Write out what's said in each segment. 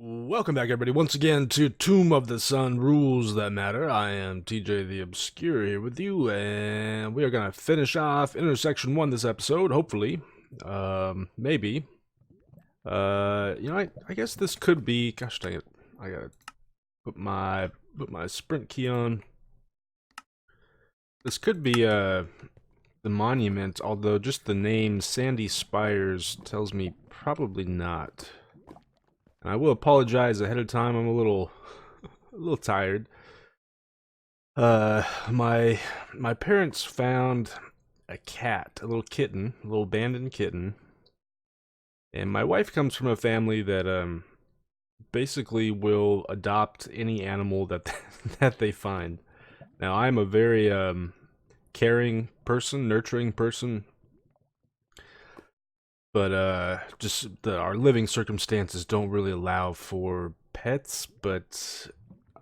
Welcome back, everybody, once again to Tomb of the Sun Rules That Matter. I am TJ the Obscure here with you, and we are going to finish off Intersection 1 this episode, hopefully. Maybe. I guess this could be... Gosh dang it. I gotta put my sprint key on. This could be, the monument, although just the name Sandy Spires tells me probably not. And I will apologize ahead of time. I'm a little tired. My parents found a cat, a little kitten, a little abandoned kitten. And my wife comes from a family that basically will adopt any animal that that they find. Now, I'm a very caring person, nurturing person. But our living circumstances don't really allow for pets, but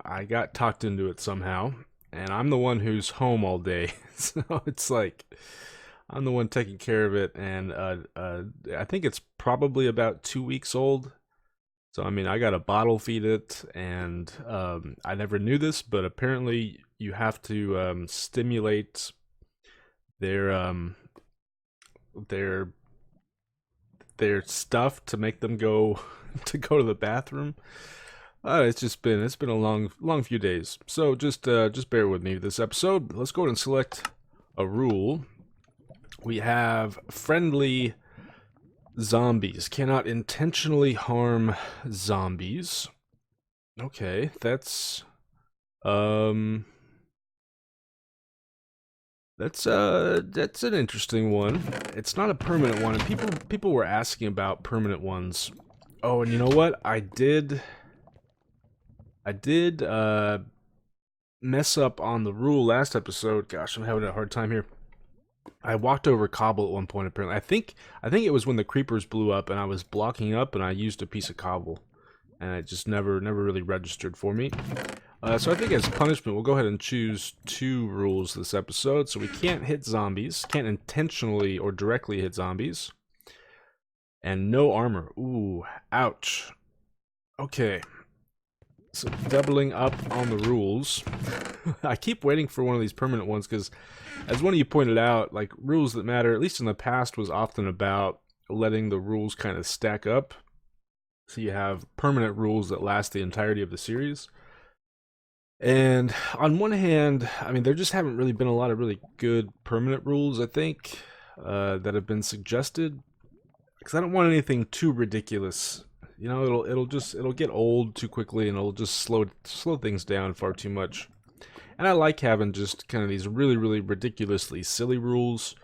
I got talked into it somehow, and I'm the one who's home all day. So it's like I'm the one taking care of it, and I think it's probably about 2 weeks old. So I mean, I got to bottle feed it, and I never knew this, but apparently you have to stimulate their their stuff to make them go to the bathroom. It's been a long few days. So just bear with me this episode. Let's go ahead and select a rule. We have friendly zombies. Cannot intentionally harm zombies. Okay, that's that's an interesting one. It's not a permanent one, and people were asking about permanent ones. Oh, and you know what? I did mess up on the rule last episode. Gosh, I'm having a hard time here. I walked over cobble at one point apparently. I think it was when the creepers blew up and I was blocking up and I used a piece of cobble. And it just never really registered for me. So I think as punishment, we'll go ahead and choose 2 rules this episode. So we can't hit zombies, can't intentionally or directly hit zombies, and no armor. Ooh, ouch. Okay, so doubling up on the rules. I keep waiting for one of these permanent ones because, as one of you pointed out, like rules that matter, at least in the past, was often about letting the rules kind of stack up. So you have permanent rules that last the entirety of the series. And on one hand, I mean, there just haven't really been a lot of really good permanent rules, I think, that have been suggested. Because I don't want anything too ridiculous. You know, it'll get old too quickly, and it'll just slow things down far too much. And I like having just kind of these really ridiculously silly rules,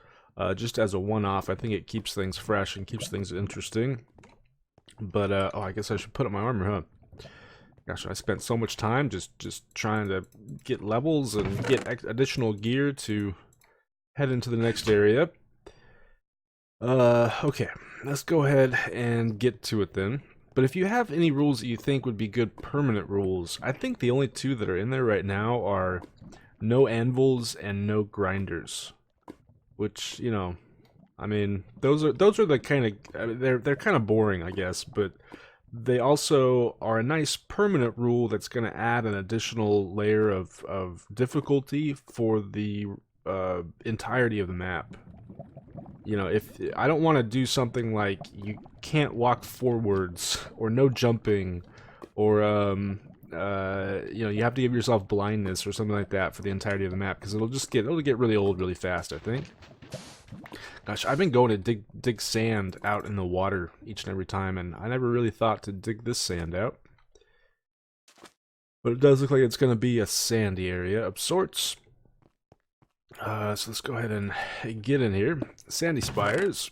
just as a one-off. I think it keeps things fresh and keeps things interesting. But oh, I guess I should put up my armor, huh? Gosh, I spent so much time just trying to get levels and get additional gear to head into the next area. Okay, let's go ahead and get to it then. But if you have any rules that you think would be good permanent rules, I think the only 2 that are in there right now are no anvils and no grinders. Which, you know, I mean, those are the kind of they're kind of boring, I guess, but they also are a nice permanent rule that's going to add an additional layer of difficulty for the entirety of the map. You know, if I don't want to do something like you can't walk forwards or no jumping, or you know, you have to give yourself blindness or something like that for the entirety of the map, because it'll get really old really fast, I think. Gosh, I've been going to dig sand out in the water each and every time, and I never really thought to dig this sand out. But it does look like it's going to be a sandy area of sorts. So let's go ahead and get in here. Sandy Spires.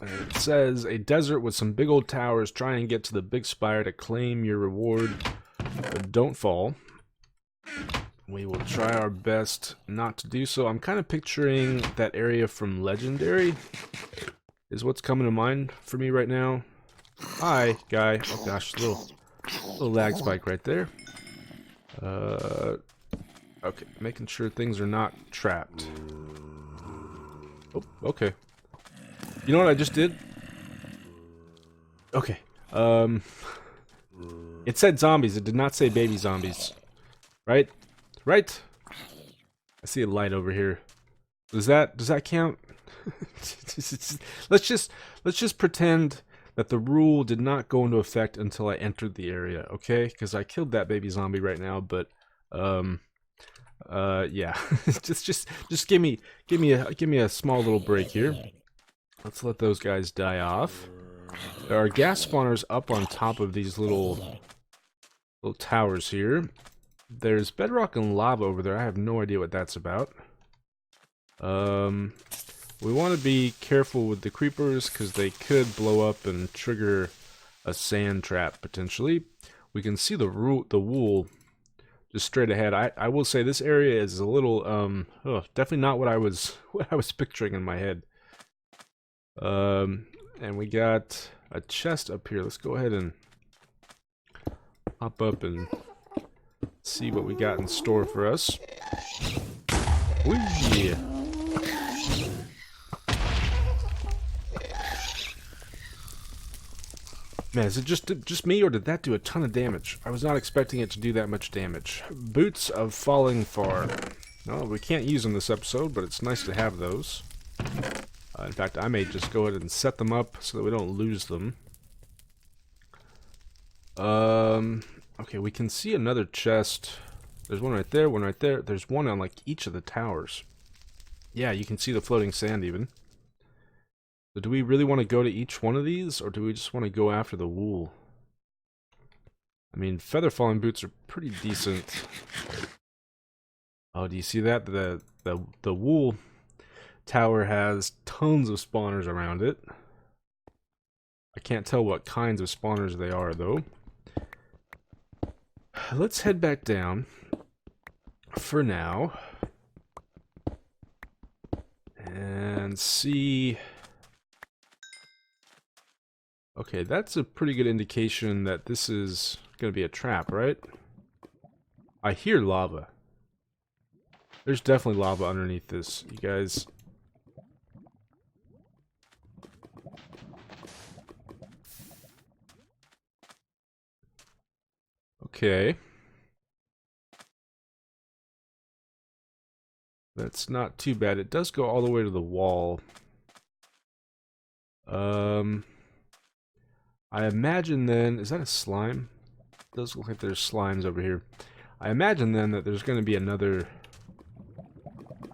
It says, a desert with some big old towers. Try and get to the big spire to claim your reward, but don't fall. We will try our best not to do so. I'm kind of picturing that area from Legendary is what's coming to mind for me right now. Hi, guy. Oh gosh, little lag spike right there. Okay, making sure things are not trapped. Oh, okay. You know what I just did? Okay. It said zombies. It did not say baby zombies. Right? Right? I see a light over here. Does that count? let's just pretend that the rule did not go into effect until I entered the area, okay? Because I killed that baby zombie right now, but yeah. just give me a small little break here. Let's let those guys die off. There are gas spawners up on top of these little towers here. There's bedrock and lava over there. I have no idea what that's about. We want to be careful with the creepers because they could blow up and trigger a sand trap potentially. We can see the wool just straight ahead. I will say this area is a little definitely not what I was picturing in my head. And we got a chest up here. Let's go ahead and hop up and see what we got in store for us. Whee! Man, is it just me, or did that do a ton of damage? I was not expecting it to do that much damage. Boots of Falling Far. No, we can't use them this episode, but it's nice to have those. In fact, I may just go ahead and set them up so that we don't lose them. Okay, we can see another chest. There's one right there, one right there. There's one on, like, each of the towers. Yeah, you can see the floating sand, even. So do we really want to go to each one of these, or do we just want to go after the wool? I mean, feather falling boots are pretty decent. Oh, do you see that? The wool tower has tons of spawners around it. I can't tell what kinds of spawners they are, though. Let's head back down for now and see. Okay, that's a pretty good indication that this is going to be a trap, right? I hear lava. There's definitely lava underneath this, you guys. Okay. That's not too bad. It does go all the way to the wall. I imagine then, is that a slime? It does look like there's slimes over here. I imagine then that there's going to be another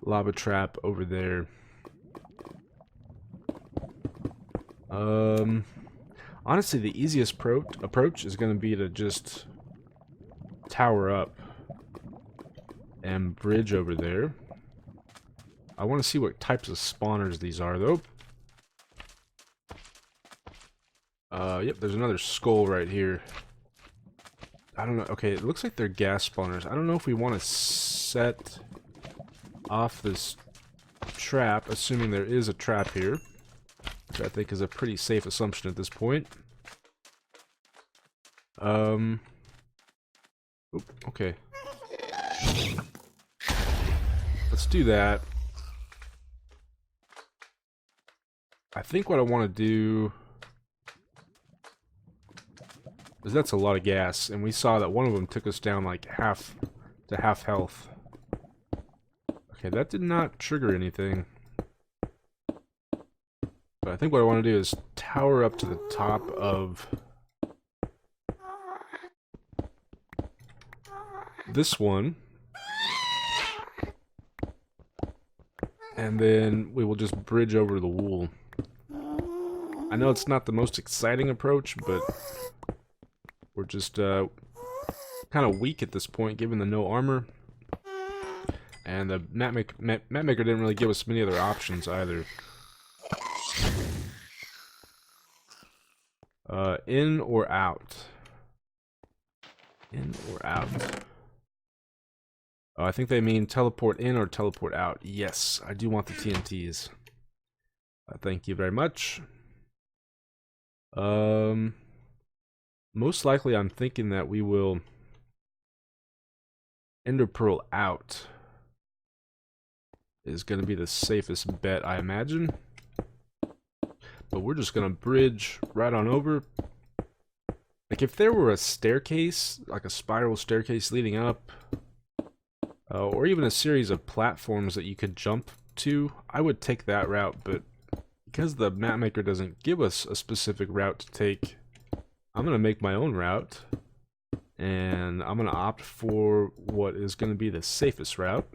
lava trap over there. Honestly, the easiest approach is going to be to just tower up and bridge over there. I want to see what types of spawners these are, though. Yep, there's another skull right here. I don't know. Okay, it looks like they're gas spawners. I don't know if we want to set off this trap, assuming there is a trap here, which I think is a pretty safe assumption at this point. Oop, okay. Let's do that. I think what I want to do is that's a lot of gas, and we saw that one of them took us down like half health. Okay, that did not trigger anything. But I think what I want to do is tower up to the top of this one. And then we will just bridge over the wool. I know it's not the most exciting approach, but we're just kind of weak at this point, given the no armor. And the map maker didn't really give us many other options either. In or out? In or out? Oh, I think they mean teleport in or teleport out. Yes, I do want the TNTs. Thank you very much. Most likely I'm thinking that we will Ender Pearl out is going to be the safest bet, I imagine. But we're just going to bridge right on over Like if there were a staircase, like a spiral staircase leading up, or even a series of platforms that you could jump to, I would take that route, but because the map maker doesn't give us a specific route to take, I'm going to make my own route, and I'm going to opt for what is going to be the safest route.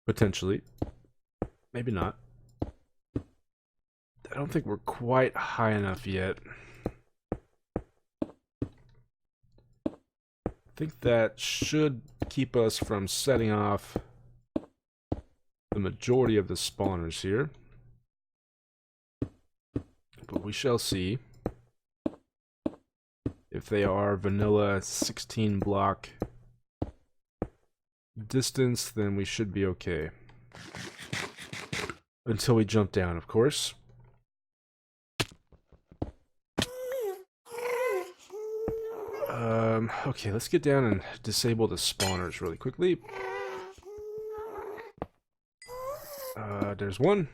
Potentially. Maybe not. I don't think we're quite high enough yet. I think that should keep us from setting off the majority of the spawners here. But we shall see. If they are vanilla 16 block distance, then we should be okay. Until we jump down, of course. Okay, let's get down and disable the spawners really quickly. There's one.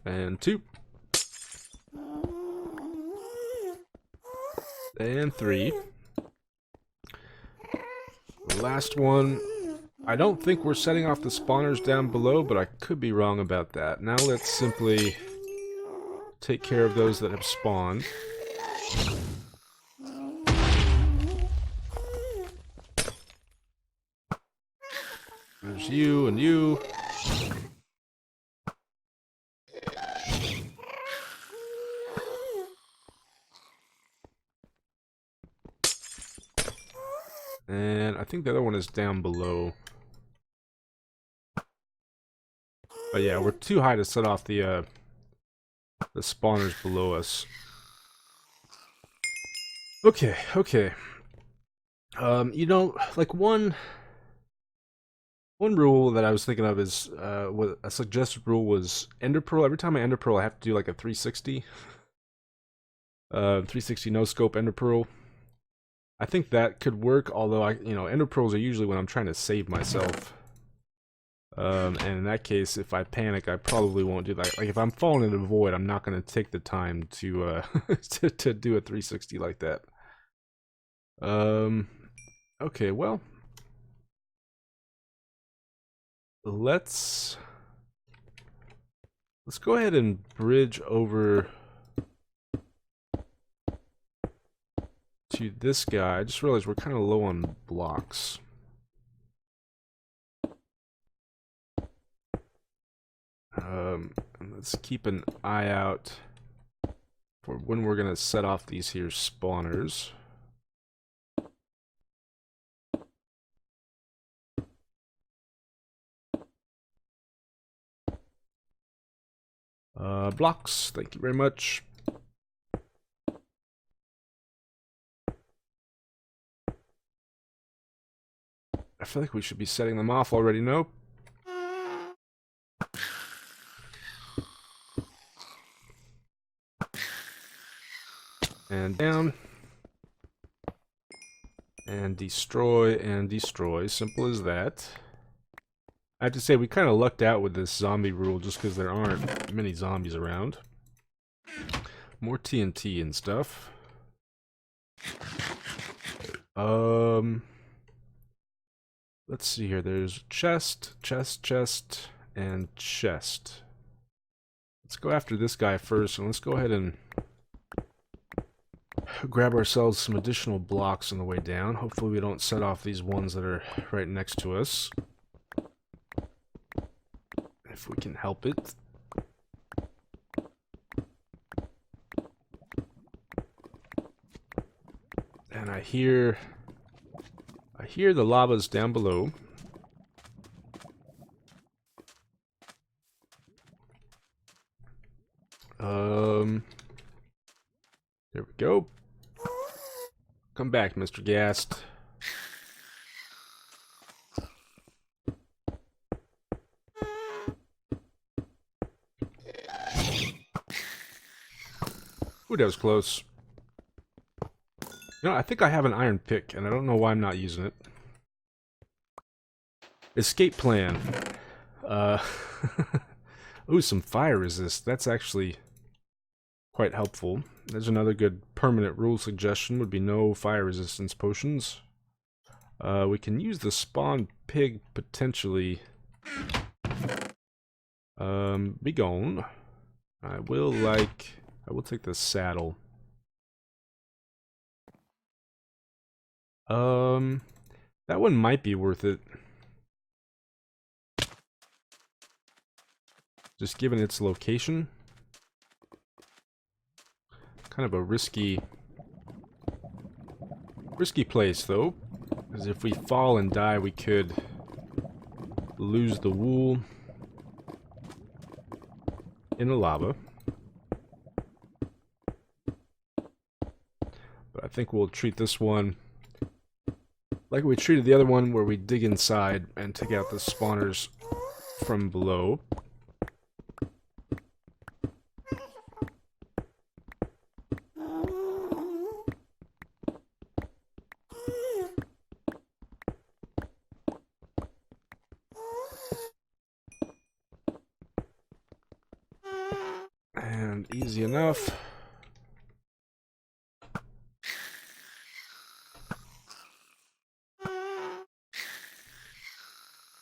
And two. And three. The last one. I don't think we're setting off the spawners down below, but I could be wrong about that. Now let's simply take care of those that have spawned. There's you and you. And I think the other one is down below. But yeah, we're too high to set off the spawners below us. Okay, okay. You know, like one rule that I was thinking of is what a suggested rule was Ender Pearl. Every time I Ender Pearl, I have to do like a 360. 360 no scope Ender Pearl. I think that could work, although Ender Pearls are usually when I'm trying to save myself. And in that case, if I panic, I probably won't do that. Like if I'm falling into the void, I'm not going to take the time to to do a 360 like that. Okay, well, let's go ahead and bridge over to this guy. I just realized we're kind of low on blocks. Let's keep an eye out for when we're gonna set off these here spawners. Blocks, thank you very much. I feel like we should be setting them off already, no? And down. And destroy, and destroy. Simple as that. I have to say, we kind of lucked out with this zombie rule just because there aren't many zombies around. More TNT and stuff. Let's see here. There's chest, chest, chest, and chest. Let's go after this guy first, and let's go ahead and grab ourselves some additional blocks on the way down. Hopefully we don't set off these ones that are right next to us. If we can help it. And I hear the lavas down below. There we go. Come back, Mr. Gast. Ooh, that was close. You know, I think I have an iron pick, and I don't know why I'm not using it. Escape plan. Ooh, some fire resist. That's actually quite helpful. There's another good permanent rule suggestion, would be no fire resistance potions. We can use the spawn pig potentially. Be gone. I will take the saddle. That one might be worth it. Just given its location. Kind of a risky place though. Because if we fall and die, we could lose the wool in the lava. But I think we'll treat this one like we treated the other one, where we dig inside and take out the spawners from below. And easy enough.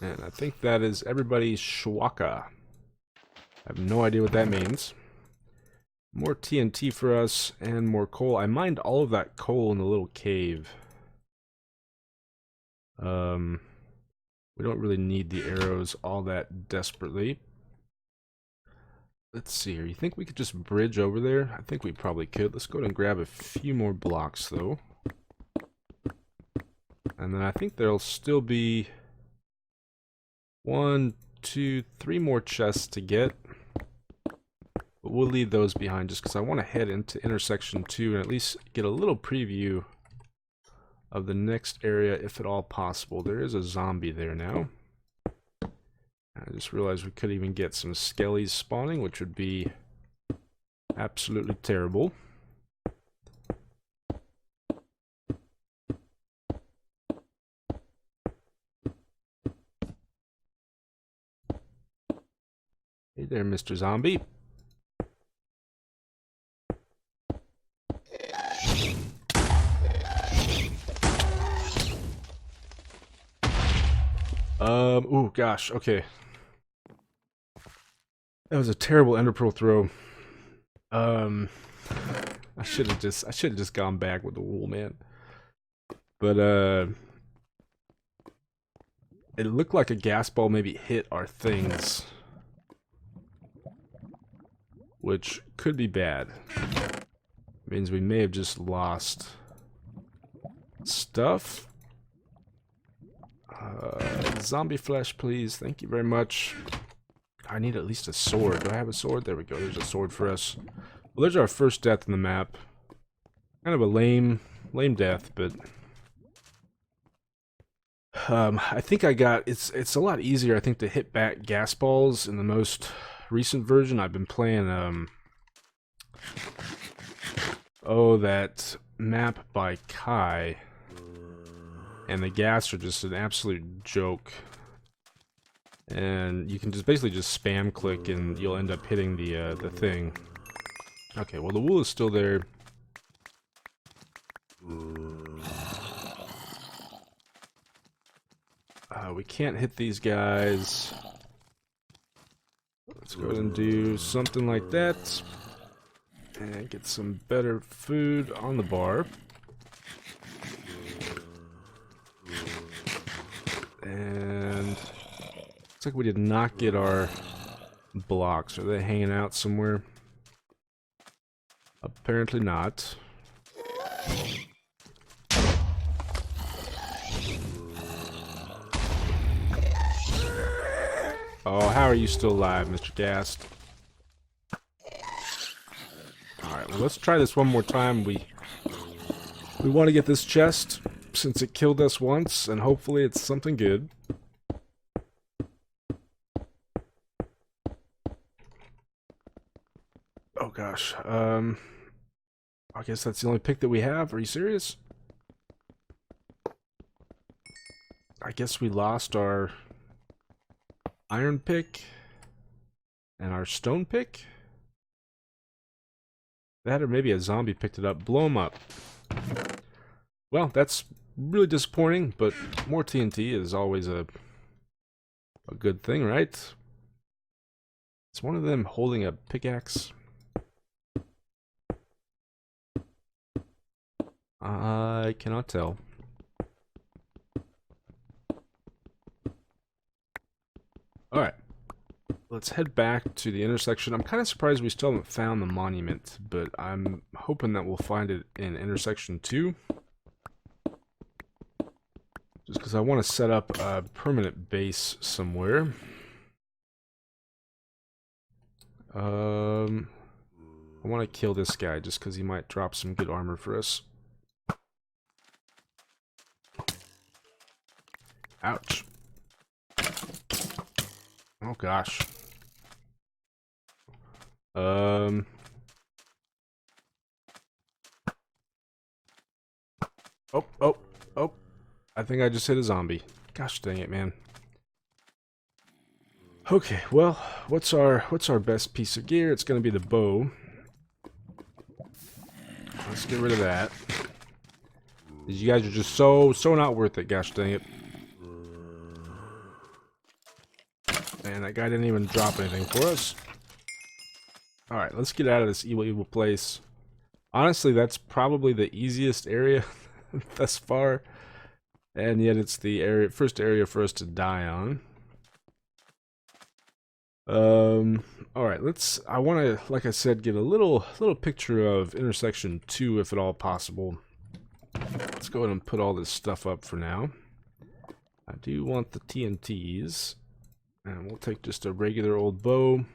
And I think that is everybody's shwaka. I have no idea what that means. More TNT for us, and more coal. I mined all of that coal in the little cave. We don't really need the arrows all that desperately. Let's see here. You think we could just bridge over there? I think we probably could. Let's go ahead and grab a few more blocks, though. And then I think there'll still be 1, 2, 3 more chests to get. But we'll leave those behind just because I want to head into intersection 2 and at least get a little preview of the next area if at all possible. There is a zombie there now. I just realized we could even get some skellies spawning, which would be absolutely terrible. Hey there, Mr. Zombie. Ooh, gosh, okay. That was a terrible ender pearl throw. I should have just gone back with the wool, man. But it looked like a gas ball maybe hit our things, which could be bad. Means we may have just lost stuff. Zombie flesh, please. Thank you very much. I need at least a sword. Do I have a sword? There we go. There's a sword for us. Well, there's our first death in the map. Kind of a lame death, but I think I got it's a lot easier, I think, to hit back gas balls in the most recent version. I've been playing that map by Kai, and the gas are just an absolute joke. And you can just basically just spam click and you'll end up hitting the thing. Okay, well the wool is still there. We can't hit these guys. Let's go ahead and do something like that. And get some better food on the bar. And looks like we did not get our blocks. Are they hanging out somewhere? Apparently not. Oh, how are you still alive, Mr. Gast? Alright, well, let's try this one more time. We want to get this chest, since it killed us once, and hopefully it's something good. Oh gosh, I guess that's the only pick that we have. Are you serious? I guess we lost our iron pick. And our stone pick? That or maybe a zombie picked it up. Blow him up. Well, that's really disappointing, but more TNT is always a good thing, right? Is one of them holding a pickaxe? I cannot tell. Alright. Let's head back to the intersection. I'm kind of surprised we still haven't found the monument, but I'm hoping that we'll find it in intersection 2. Just because I want to set up a permanent base somewhere. I want to kill this guy just because he might drop some good armor for us. Ouch. Oh gosh. Oh. I think I just hit a zombie. Gosh dang it, man. Okay, well, what's our best piece of gear? It's gonna be the bow. Let's get rid of that. You guys are just so not worth it, gosh dang it. And that guy didn't even drop anything for us. Alright, let's get out of this evil place. Honestly, that's probably the easiest area thus far. And yet it's the first area for us to die on. Alright, I want to, like I said, get a little picture of intersection 2 if at all possible. Let's go ahead and put all this stuff up for now. I do want the TNTs. And we'll take just a regular old bow.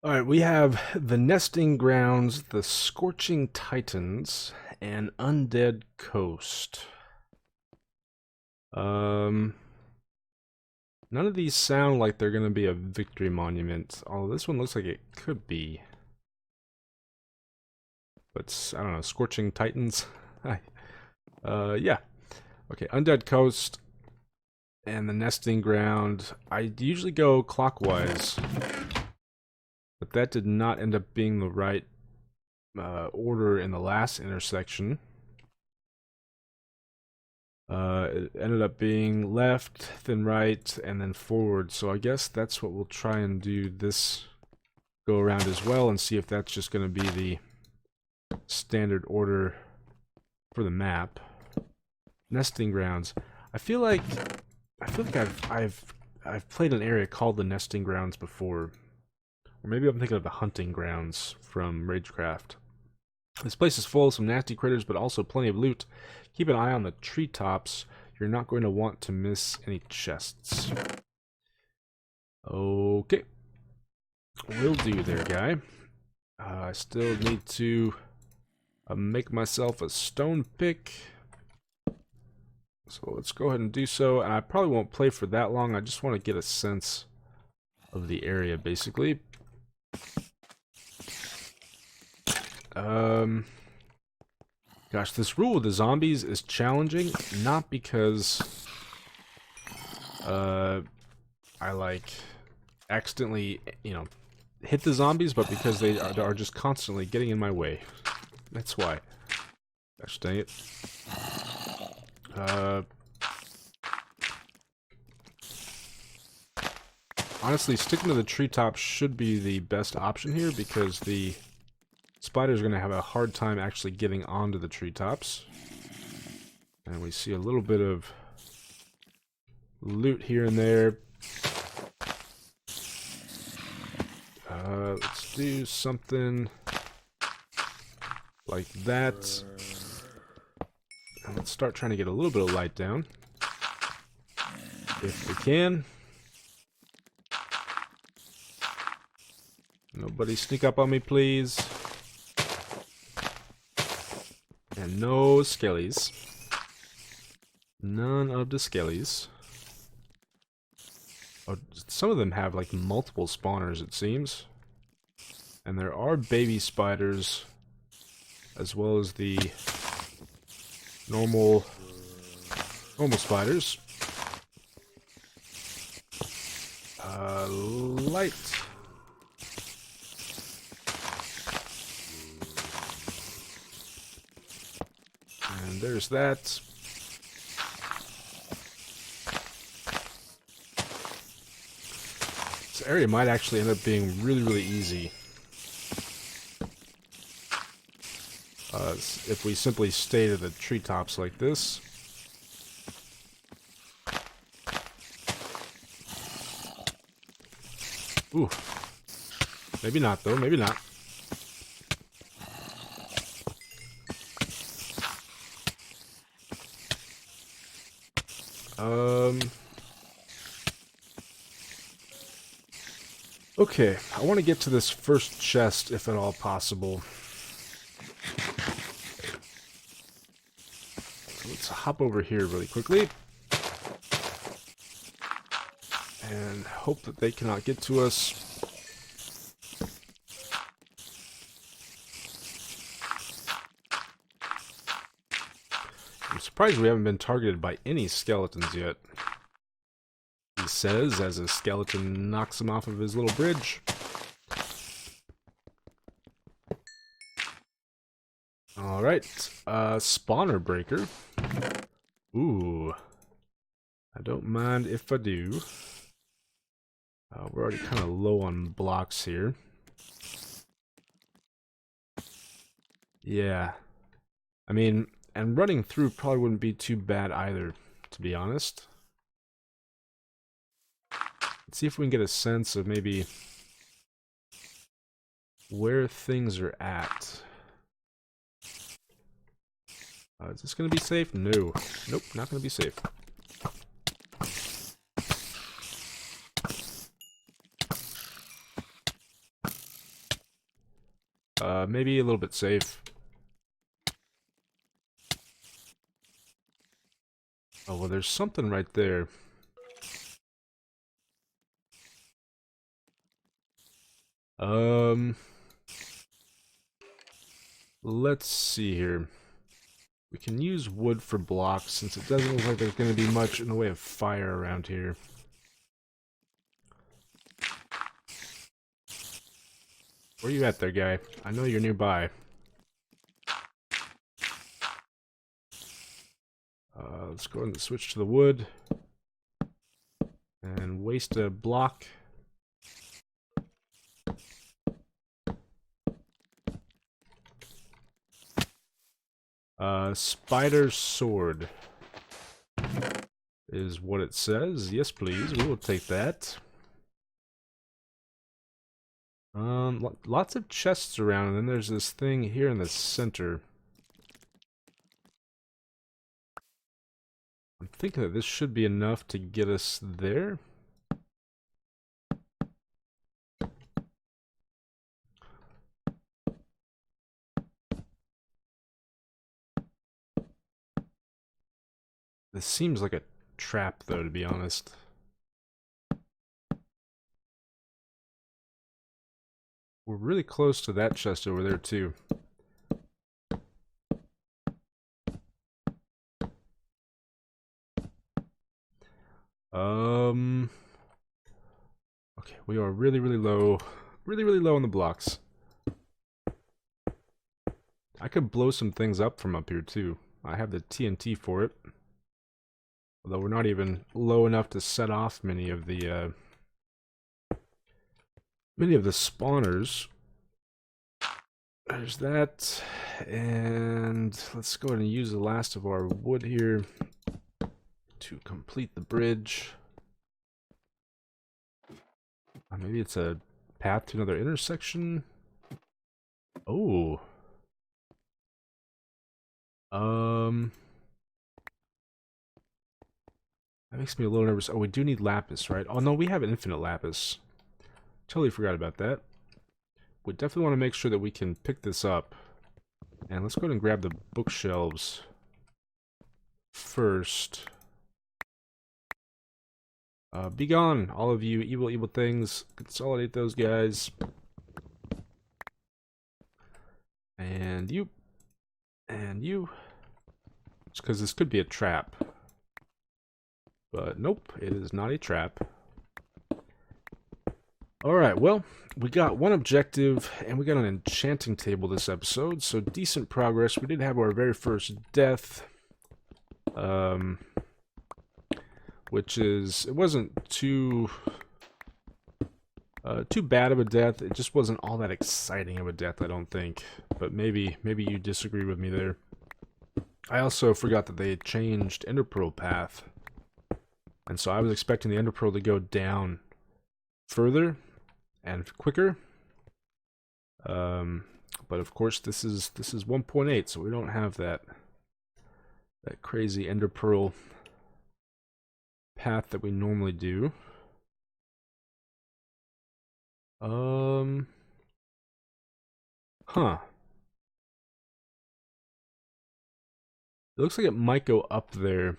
Alright, we have the Nesting Grounds, the Scorching Titans, and Undead Coast. None of these sound like they're going to be a victory monument, although this one looks like it could be. But, I don't know, Scorching Titans? Yeah. Okay, Undead Coast and the Nesting Ground. I usually go clockwise, but that did not end up being the right order in the last intersection. It ended up being left, then right, and then forward. So I guess that's what we'll try and do this go around as well, and see if that's just going to be the standard order for the map. Nesting Grounds. I feel like I've played an area called the Nesting Grounds before, or maybe I'm thinking of the Hunting Grounds from Ragecraft. This place is full of some nasty critters, but also plenty of loot. Keep an eye on the treetops. You're not going to want to miss any chests. Okay. Will do there, guy. I still need to make myself a stone pick. So let's go ahead and do so. And I probably won't play for that long. I just want to get a sense of the area, basically. Gosh, this rule with the zombies is challenging, not because I like accidentally, hit the zombies, but because they are just constantly getting in my way. That's why. Gosh dang it. Honestly, sticking to the treetops should be the best option here, because the spiders are going to have a hard time actually getting onto the treetops. And we see a little bit of loot here and there. Let's do something like that. And let's start trying to get a little bit of light down, if we can. Nobody sneak up on me, please. And no skellies. None of the skellies. Oh, some of them have like multiple spawners, it seems. And there are baby spiders, as well as the normal spiders. Light. And there's that. This area might actually end up being really, really easy. If we simply stay to the treetops like this. Ooh. Maybe not, though. Maybe not. Okay, I want to get to this first chest, if at all possible. So let's hop over here really quickly. And hope that they cannot get to us. I'm surprised we haven't been targeted by any skeletons yet. He says, as a skeleton knocks him off of his little bridge. Alright, spawner breaker. Ooh. I don't mind if I do. We're already kind of low on blocks here. Yeah. I mean, and running through probably wouldn't be too bad either, to be honest. Let's see if we can get a sense of maybe where things are at. Is this going to be safe? No. Nope, not going to be safe. Maybe a little bit safe. Oh, well, there's something right there. Let's see here. We can use wood for blocks, since it doesn't look like there's going to be much in the way of fire around here. Where you at there, guy? I know you're nearby. Let's go ahead and switch to the wood. And waste a block. Spider's sword is what it says. Yes, please. We will take that. Lots of chests around, and then there's this thing here in the center. I'm thinking that this should be enough to get us there. This seems like a trap, though, to be honest. We're really close to that chest over there, too. Okay, we are really, really low. Really, really low on the blocks. I could blow some things up from up here, too. I have the TNT for it. Although we're not even low enough to set off many of the spawners. There's that. And let's go ahead and use the last of our wood here to complete the bridge. Maybe it's a path to another intersection. Oh. That makes me a little nervous. Oh, we do need lapis, right? Oh, no, we have infinite lapis. Totally forgot about that. We definitely want to make sure that we can pick this up. And let's go ahead and grab the bookshelves first. Be gone, all of you evil, evil things. Consolidate those guys. And you. And you. Just because this could be a trap. But nope, it is not a trap. Alright, well, we got one objective, and we got an enchanting table this episode, so decent progress. We did have our very first death, which is, it wasn't too bad of a death. It just wasn't all that exciting of a death, I don't think. But maybe you disagree with me there. I also forgot that they had changed Ender Pearl path, and so I was expecting the Ender Pearl to go down further and quicker. But of course this is 1.8, so we don't have that crazy Ender Pearl path that we normally do. Huh. It looks like it might go up there.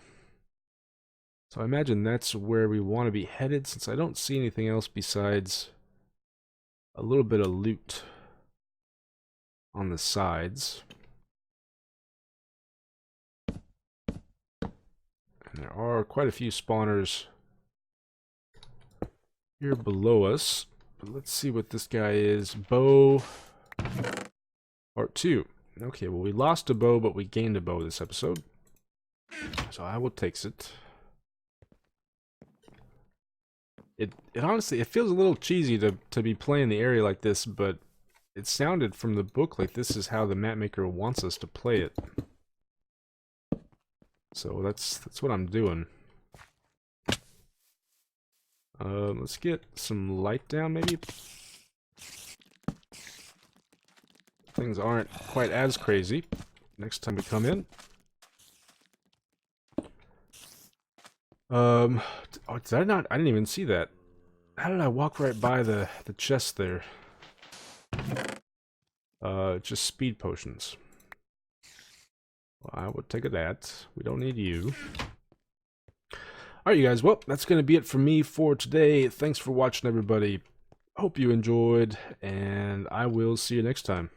So I imagine that's where we want to be headed, since I don't see anything else besides a little bit of loot on the sides. And there are quite a few spawners here below us. But let's see what this guy is. Bow Part 2. Okay, well we lost a bow, but we gained a bow this episode. So I will take it. It honestly, it feels a little cheesy to be playing the area like this, but it sounded from the book like this is how the map maker wants us to play it. So that's what I'm doing. Let's get some light down, maybe. Things aren't quite as crazy next time we come in. Oh, did I not? I didn't even see that. How did I walk right by the chest there? Just speed potions. Well, I would take a that. We don't need you. Alright, you guys. Well, that's going to be it for me for today. Thanks for watching, everybody. Hope you enjoyed, and I will see you next time.